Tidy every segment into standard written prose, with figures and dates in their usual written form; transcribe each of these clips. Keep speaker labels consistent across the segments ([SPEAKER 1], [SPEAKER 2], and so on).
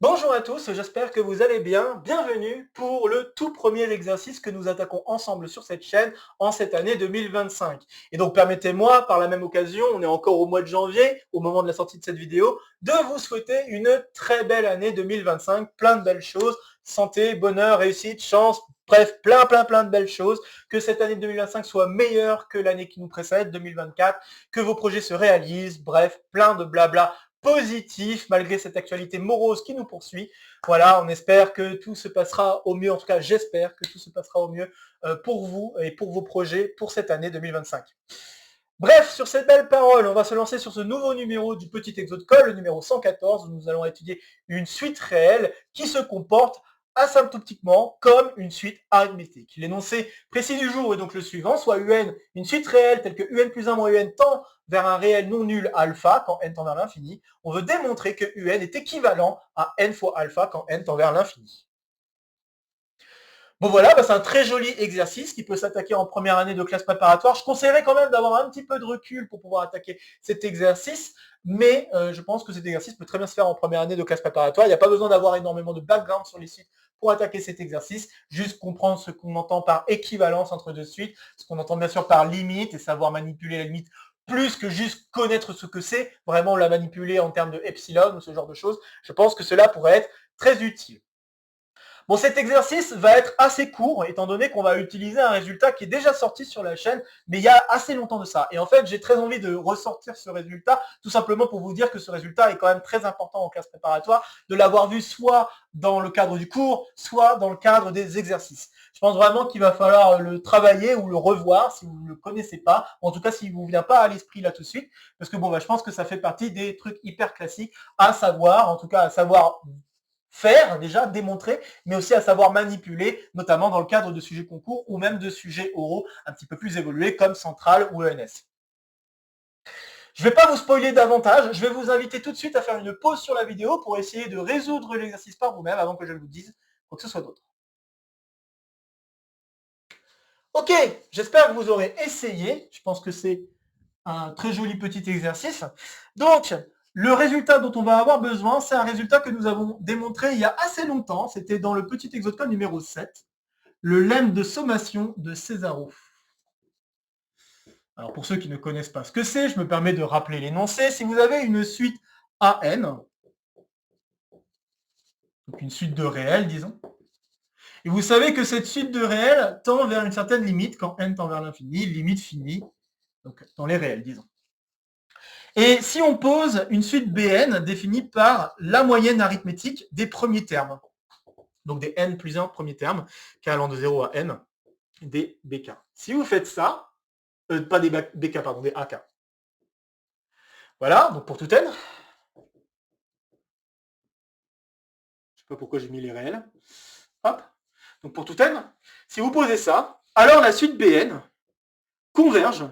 [SPEAKER 1] Bonjour à tous, j'espère que vous allez bien. Bienvenue pour le tout premier exercice que nous attaquons ensemble sur cette chaîne en cette année 2025. Et donc permettez-moi, par la même occasion, on est encore au mois de janvier, au moment de la sortie de cette vidéo, de vous souhaiter une très belle année 2025, plein de belles choses, santé, bonheur, réussite, chance, bref, plein de belles choses, que cette année 2025 soit meilleure que l'année qui nous précède, 2024, que vos projets se réalisent, bref, plein de blabla positif malgré cette actualité morose qui nous poursuit. Voilà, on espère que tout se passera au mieux, en tout cas j'espère que tout se passera au mieux pour vous et pour vos projets pour cette année 2025. Bref, sur cette belle parole, on va se lancer sur ce nouveau numéro du Petit Exo de Colle, le numéro 114, où nous allons étudier une suite réelle qui se comporte asymptotiquement comme une suite arithmétique. L'énoncé précis du jour est donc le suivant, soit UN, une suite réelle telle que UN plus 1 moins UN tend vers un réel non nul alpha quand n tend vers l'infini. On veut démontrer que UN est équivalent à n fois alpha quand n tend vers l'infini. Bon voilà, c'est un très joli exercice qui peut s'attaquer en première année de classe préparatoire. Je conseillerais quand même d'avoir un petit peu de recul pour pouvoir attaquer cet exercice, mais je pense que cet exercice peut très bien se faire en première année de classe préparatoire. Il n'y a pas besoin d'avoir énormément de background sur les sites pour attaquer cet exercice, juste comprendre ce qu'on entend par équivalence entre deux suites, ce qu'on entend bien sûr par limite et savoir manipuler la limite plus que juste connaître ce que c'est, vraiment la manipuler en termes de epsilon ou ce genre de choses. Je pense que cela pourrait être très utile. Bon, cet exercice va être assez court, étant donné qu'on va utiliser un résultat qui est déjà sorti sur la chaîne, mais il y a assez longtemps de ça. Et en fait, j'ai très envie de ressortir ce résultat, tout simplement pour vous dire que ce résultat est quand même très important en classe préparatoire, de l'avoir vu soit dans le cadre du cours, soit dans le cadre des exercices. Je pense vraiment qu'il va falloir le travailler ou le revoir si vous ne le connaissez pas, ou en tout cas s'il ne vous vient pas à l'esprit là tout de suite, parce que bon, je pense que ça fait partie des trucs hyper classiques à savoir, en tout cas à savoir faire, déjà, démontrer, mais aussi à savoir manipuler, notamment dans le cadre de sujets concours ou même de sujets oraux un petit peu plus évolués comme Centrale ou ENS. Je ne vais pas vous spoiler davantage, je vais vous inviter tout de suite à faire une pause sur la vidéo pour essayer de résoudre l'exercice par vous-même avant que je ne vous dise quoi que ce soit d'autre. Ok, j'espère que vous aurez essayé, je pense que c'est un très joli petit exercice. Donc, le résultat dont on va avoir besoin, c'est un résultat que nous avons démontré il y a assez longtemps, c'était dans le petit exo de code numéro 7. Le lemme de sommation de Césaro. Alors pour ceux qui ne connaissent pas ce que c'est, je me permets de rappeler l'énoncé. Si vous avez une suite AN, donc une suite de réels, disons, et vous savez que cette suite de réels tend vers une certaine limite, quand n tend vers l'infini, limite finie, donc dans les réels, disons. Et si on pose une suite Bn définie par la moyenne arithmétique des premiers termes, donc des n plus 1 premiers termes, k allant de 0 à n, des bk. Si vous faites ça, pas des bk, pardon, des ak. Voilà, donc pour tout n, je sais pas pourquoi j'ai mis les réels. Hop. Donc pour tout n, si vous posez ça, alors la suite Bn converge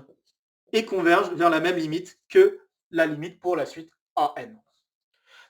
[SPEAKER 1] et converge vers la même limite que la limite pour la suite An.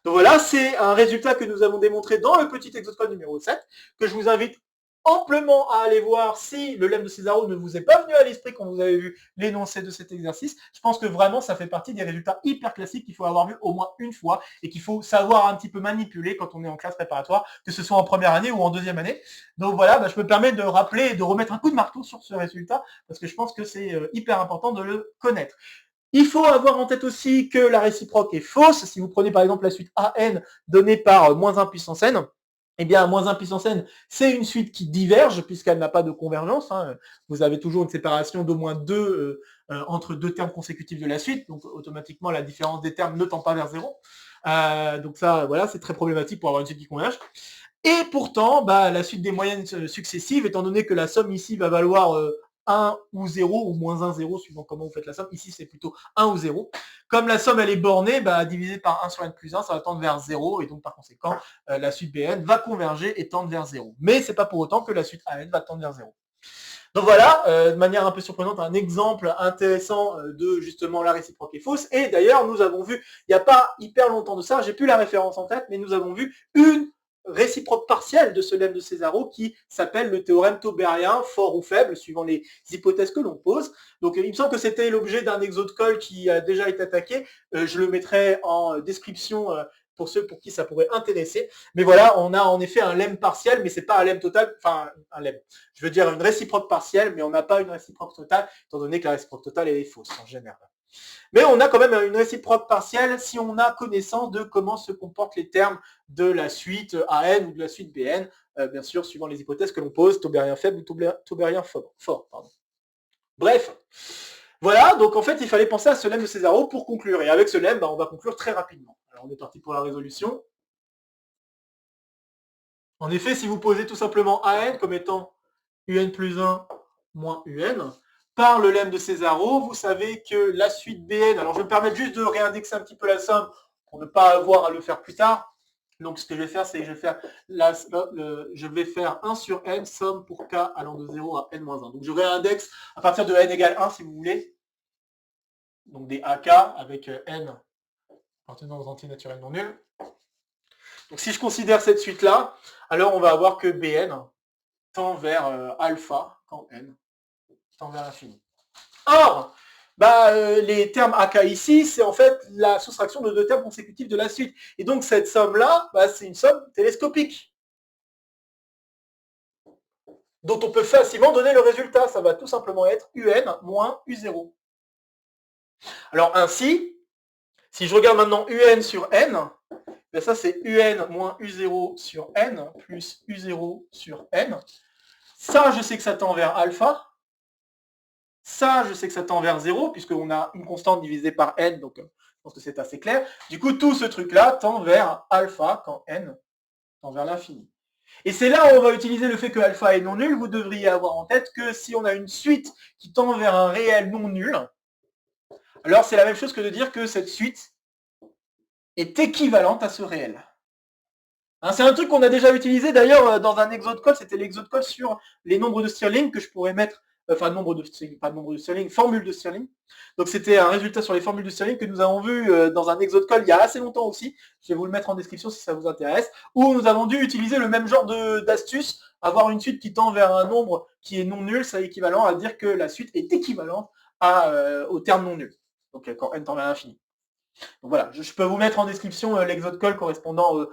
[SPEAKER 1] Donc voilà, c'est un résultat que nous avons démontré dans le petit exo de code numéro 7, que je vous invite amplement à aller voir si le lemme de Césaro ne vous est pas venu à l'esprit quand vous avez vu l'énoncé de cet exercice. Je pense que vraiment, ça fait partie des résultats hyper classiques qu'il faut avoir vu au moins une fois et qu'il faut savoir un petit peu manipuler quand on est en classe préparatoire, que ce soit en première année ou en deuxième année. Donc voilà, je me permets de rappeler et de remettre un coup de marteau sur ce résultat parce que je pense que c'est hyper important de le connaître. Il faut avoir en tête aussi que la réciproque est fausse. Si vous prenez par exemple la suite AN donnée par moins 1 puissance n, eh bien, moins 1 puissance n, c'est une suite qui diverge puisqu'elle n'a pas de convergence. Vous avez toujours une séparation d'au moins 2 entre deux termes consécutifs de la suite. Donc, automatiquement, la différence des termes ne tend pas vers 0. Donc ça, voilà, c'est très problématique pour avoir une suite qui converge. Et pourtant, la suite des moyennes successives, étant donné que la somme ici va valoir 1 ou 0, ou moins 1, 0, suivant comment vous faites la somme. Ici, c'est plutôt 1 ou 0. Comme la somme, elle est bornée, divisée par 1 sur n plus 1, ça va tendre vers 0, et donc par conséquent, la suite Bn va converger et tendre vers 0. Mais c'est pas pour autant que la suite An va tendre vers 0. Donc voilà, de manière un peu surprenante, un exemple intéressant de justement la réciproque est fausse. Et d'ailleurs, nous avons vu, il n'y a pas hyper longtemps de ça, j'ai plus la référence en tête, mais nous avons vu une réciproque partielle de ce lemme de Césaro qui s'appelle le théorème taubérien, fort ou faible, suivant les hypothèses que l'on pose. Donc il me semble que c'était l'objet d'un exo de colle qui a déjà été attaqué. Je le mettrai en description pour ceux pour qui ça pourrait intéresser. Mais voilà, on a en effet un lemme partiel, mais c'est pas un lemme total, enfin un lemme. Je veux dire une réciproque partielle, mais on n'a pas une réciproque totale, étant donné que la réciproque totale elle est fausse en général. Mais on a quand même une réciproque partielle si on a connaissance de comment se comportent les termes de la suite AN ou de la suite BN, bien sûr, suivant les hypothèses que l'on pose, taubérien faible ou taubérien fort. Pardon. Bref, voilà, donc en fait, il fallait penser à ce lemme de Césaro pour conclure. Et avec ce lemme, on va conclure très rapidement. Alors, on est parti pour la résolution. En effet, si vous posez tout simplement AN comme étant UN plus 1 moins UN, par le lemme de Césaro, vous savez que la suite BN, alors je vais me permettre juste de réindexer un petit peu la somme pour ne pas avoir à le faire plus tard. Donc ce que je vais faire, c'est que je vais faire 1 sur n, somme pour k allant de 0 à n-1. Donc je réindexe à partir de n égale 1 si vous voulez. Donc des AK avec n appartenant aux entiers naturels non nuls. Donc si je considère cette suite-là, alors on va avoir que Bn tend vers alpha quand n tend vers l'infini. Or, les termes AK ici, c'est en fait la soustraction de deux termes consécutifs de la suite. Et donc cette somme-là, c'est une somme télescopique, dont on peut facilement donner le résultat. Ça va tout simplement être UN moins U0. Alors ainsi, si je regarde maintenant UN sur N, ça c'est UN moins U0 sur N plus U0 sur N. Ça, je sais que ça tend vers alpha. Ça, je sais que ça tend vers 0, puisqu'on a une constante divisée par n, donc je pense que c'est assez clair. Du coup, tout ce truc-là tend vers alpha quand n tend vers l'infini. Et c'est là où on va utiliser le fait que alpha est non nul. Vous devriez avoir en tête que si on a une suite qui tend vers un réel non nul, alors c'est la même chose que de dire que cette suite est équivalente à ce réel. Hein, c'est un truc qu'on a déjà utilisé d'ailleurs dans un exode code, c'était l'exode code sur les nombres de Stirling que je pourrais mettre, enfin nombre de Stirling, pas nombre de Stirling, formule de Stirling. Donc c'était un résultat sur les formules de Stirling que nous avons vu dans un exode code il y a assez longtemps aussi. Je vais vous le mettre en description si ça vous intéresse, où nous avons dû utiliser le même genre d'astuce, avoir une suite qui tend vers un nombre qui est non nul, c'est équivalent à dire que la suite est équivalente au terme non nul. Donc quand n tend vers l'infini. Donc voilà, je peux vous mettre en description l'exode call correspondant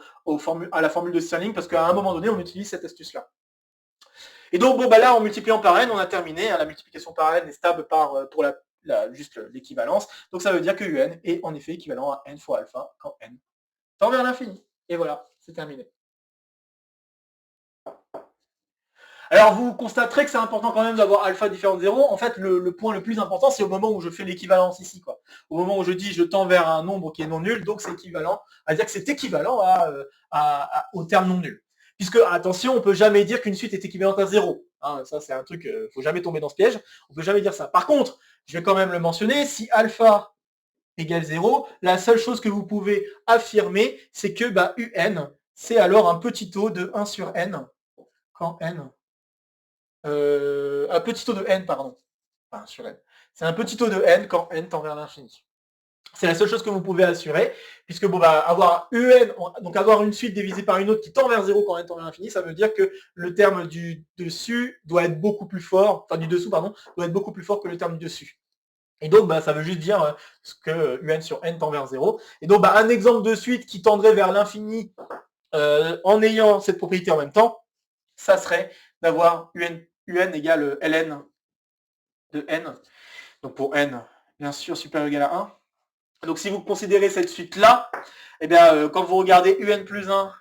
[SPEAKER 1] à la formule de Stirling, parce qu'à un moment donné, on utilise cette astuce-là. Et donc, là, en multipliant par n, on a terminé. Hein, la multiplication par n est stable pour juste l'équivalence. Donc ça veut dire que un est en effet équivalent à n fois alpha quand n tend vers l'infini. Et voilà, c'est terminé. Alors vous constaterez que c'est important quand même d'avoir alpha différent de 0. En fait, le point le plus important, c'est au moment où je fais l'équivalence ici, quoi. Au moment où je dis je tends vers un nombre qui est non nul, donc c'est équivalent, à dire que c'est équivalent au terme non nul. Puisque, attention, on ne peut jamais dire qu'une suite est équivalente à 0. Hein, ça, c'est un truc, il ne faut jamais tomber dans ce piège. On ne peut jamais dire ça. Par contre, je vais quand même le mentionner, si alpha égale 0, la seule chose que vous pouvez affirmer, c'est que un, c'est alors un petit taux de 1 sur n, quand n un petit taux de n, pardon. Enfin, sur n. C'est un petit taux de n quand n tend vers l'infini. C'est la seule chose que vous pouvez assurer, puisque avoir un, donc avoir une suite divisée par une autre qui tend vers 0 quand n tend vers l'infini, ça veut dire que le terme du dessus doit être beaucoup plus fort, enfin du dessous, pardon, doit être beaucoup plus fort que le terme du dessus. Et donc, ça veut juste dire que un sur n tend vers 0. Et donc, un exemple de suite qui tendrait vers l'infini en ayant cette propriété en même temps, ça serait d'avoir un égale ln de n. Donc pour n, bien sûr, supérieur ou égal à 1. Donc si vous considérez cette suite-là, eh bien, quand vous regardez un plus 1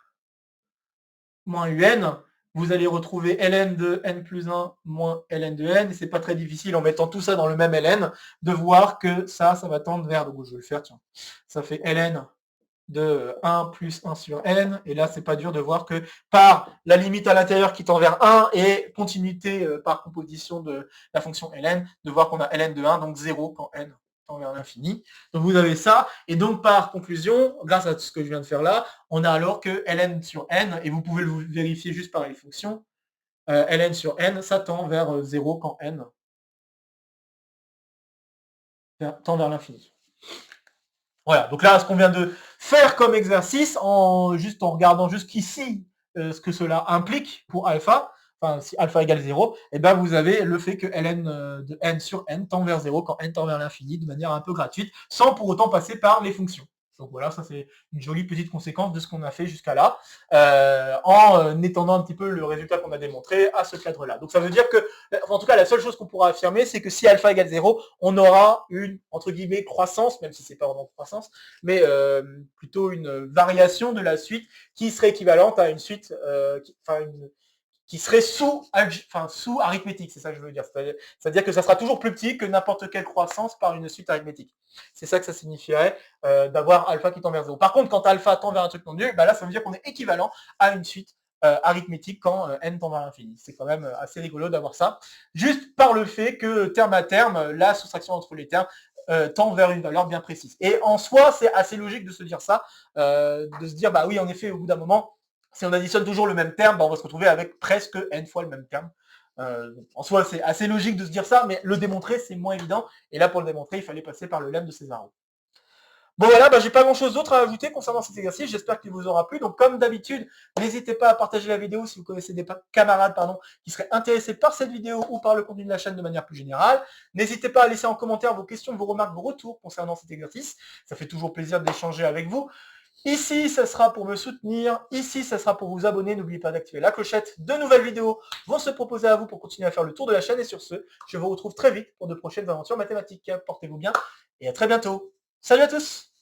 [SPEAKER 1] moins un, vous allez retrouver ln de n plus 1 moins ln de n. Et c'est pas très difficile en mettant tout ça dans le même ln de voir que ça va tendre vers, donc je vais le faire, tiens, ça fait ln de 1 plus 1 sur n, et là c'est pas dur de voir que par la limite à l'intérieur qui tend vers 1 et continuité par composition de la fonction ln, de voir qu'on a ln de 1, donc 0 quand n tend vers l'infini. Donc vous avez ça, et donc par conclusion, grâce à ce que je viens de faire là, on a alors que ln sur n, et vous pouvez le vérifier juste par les fonctions, ln sur n, ça tend vers 0 quand n tend vers l'infini. Voilà, donc là, ce qu'on vient de faire comme exercice, en regardant jusqu'ici ce que cela implique pour alpha, enfin si alpha égale 0, et ben vous avez le fait que ln de n sur n tend vers 0 quand n tend vers l'infini de manière un peu gratuite, sans pour autant passer par les fonctions. Donc voilà, ça c'est une jolie petite conséquence de ce qu'on a fait jusqu'à là, en étendant un petit peu le résultat qu'on a démontré à ce cadre-là. Donc ça veut dire que, en tout cas, la seule chose qu'on pourra affirmer, c'est que si alpha égale 0, on aura une, entre guillemets, croissance, même si c'est pas vraiment croissance, mais plutôt une variation de la suite qui serait équivalente à une suite, qui serait sous arithmétique, c'est ça que je veux dire. C'est-à-dire que ça sera toujours plus petit que n'importe quelle croissance par une suite arithmétique. C'est ça que ça signifierait d'avoir alpha qui tend vers 0. Par contre, quand alpha tend vers un truc non nul, bah là, ça veut dire qu'on est équivalent à une suite arithmétique quand n tend vers l'infini. C'est quand même assez rigolo d'avoir ça. Juste par le fait que terme à terme, la soustraction entre les termes tend vers une valeur bien précise. Et en soi, c'est assez logique de se dire ça, de se dire, bah oui, en effet, au bout d'un moment, si on additionne toujours le même terme, bah on va se retrouver avec presque n fois le même terme. En soi, c'est assez logique de se dire ça, mais le démontrer, c'est moins évident. Et là, pour le démontrer, il fallait passer par le lemme de César. Bon voilà, bah, j'ai pas grand chose d'autre à ajouter concernant cet exercice, j'espère qu'il vous aura plu. Donc comme d'habitude, n'hésitez pas à partager la vidéo si vous connaissez des camarades qui seraient intéressés par cette vidéo ou par le contenu de la chaîne de manière plus générale. N'hésitez pas à laisser en commentaire vos questions, vos remarques, vos retours concernant cet exercice. Ça fait toujours plaisir d'échanger avec vous. Ici, ça sera pour me soutenir. Ici, ça sera pour vous abonner. N'oubliez pas d'activer la clochette. De nouvelles vidéos vont se proposer à vous pour continuer à faire le tour de la chaîne. Et sur ce, je vous retrouve très vite pour de prochaines aventures mathématiques. Portez-vous bien et à très bientôt. Salut à tous!